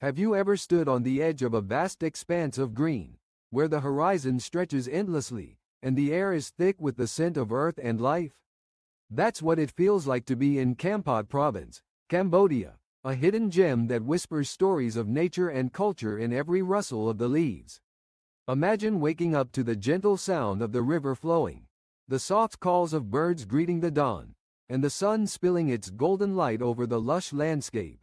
Have you ever stood on the edge of a vast expanse of green, where the horizon stretches endlessly, and the air is thick with the scent of earth and life? That's what it feels like to be in Kampot Province, Cambodia, a hidden gem that whispers stories of nature and culture in every rustle of the leaves. Imagine waking up to the gentle sound of the river flowing, the soft calls of birds greeting the dawn, and the sun spilling its golden light over the lush landscape.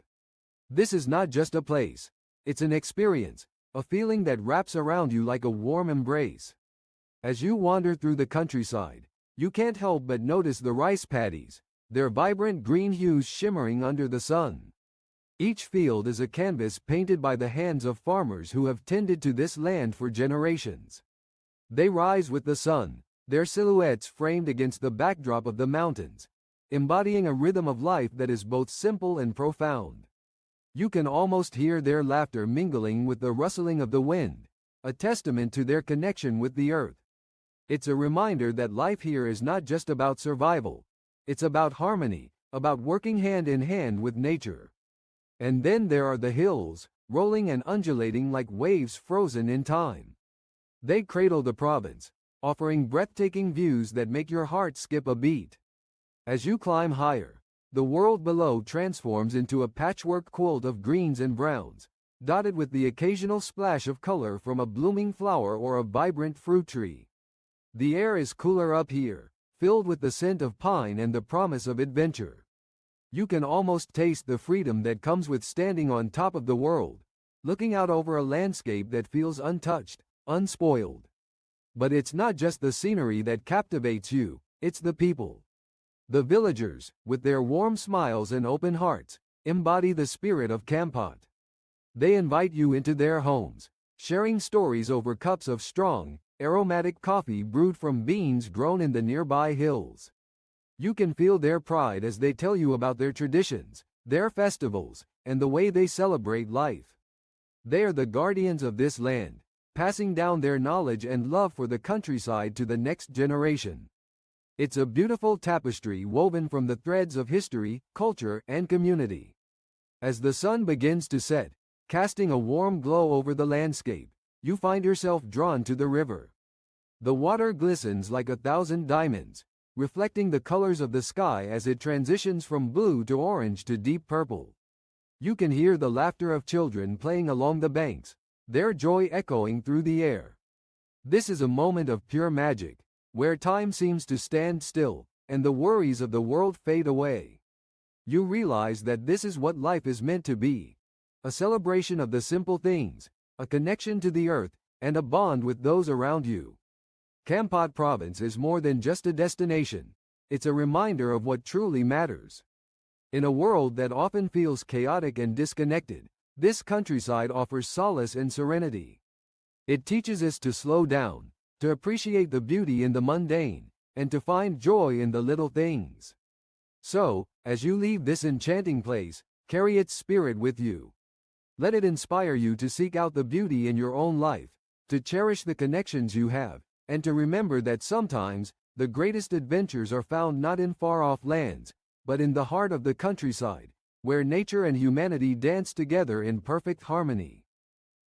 This is not just a place, it's an experience, a feeling that wraps around you like a warm embrace. As you wander through the countryside, you can't help but notice the rice paddies, their vibrant green hues shimmering under the sun. Each field is a canvas painted by the hands of farmers who have tended to this land for generations. They rise with the sun, their silhouettes framed against the backdrop of the mountains, embodying a rhythm of life that is both simple and profound. You can almost hear their laughter mingling with the rustling of the wind, a testament to their connection with the earth. It's a reminder that life here is not just about survival, it's about harmony, about working hand in hand with nature. And then there are the hills, rolling and undulating like waves frozen in time. They cradle the province, offering breathtaking views that make your heart skip a beat. As you climb higher, the world below transforms into a patchwork quilt of greens and browns, dotted with the occasional splash of color from a blooming flower or a vibrant fruit tree. The air is cooler up here, filled with the scent of pine and the promise of adventure. You can almost taste the freedom that comes with standing on top of the world, looking out over a landscape that feels untouched, unspoiled. But it's not just the scenery that captivates you, it's the people. The villagers, with their warm smiles and open hearts, embody the spirit of Kampot. They invite you into their homes, sharing stories over cups of strong, aromatic coffee brewed from beans grown in the nearby hills. You can feel their pride as they tell you about their traditions, their festivals, and the way they celebrate life. They are the guardians of this land, passing down their knowledge and love for the countryside to the next generation. It's a beautiful tapestry woven from the threads of history, culture, and community. As the sun begins to set, casting a warm glow over the landscape, you find yourself drawn to the river. The water glistens like 1,000 diamonds, reflecting the colors of the sky as it transitions from blue to orange to deep purple. You can hear the laughter of children playing along the banks, their joy echoing through the air. This is a moment of pure magic, where time seems to stand still, and the worries of the world fade away. You realize that this is what life is meant to be, a celebration of the simple things, a connection to the earth, and a bond with those around you. Kampot Province is more than just a destination, it's a reminder of what truly matters. In a world that often feels chaotic and disconnected, this countryside offers solace and serenity. It teaches us to slow down, to appreciate the beauty in the mundane, and to find joy in the little things. So, as you leave this enchanting place, carry its spirit with you. Let it inspire you to seek out the beauty in your own life, to cherish the connections you have, and to remember that sometimes, the greatest adventures are found not in far-off lands, but in the heart of the countryside, where nature and humanity dance together in perfect harmony.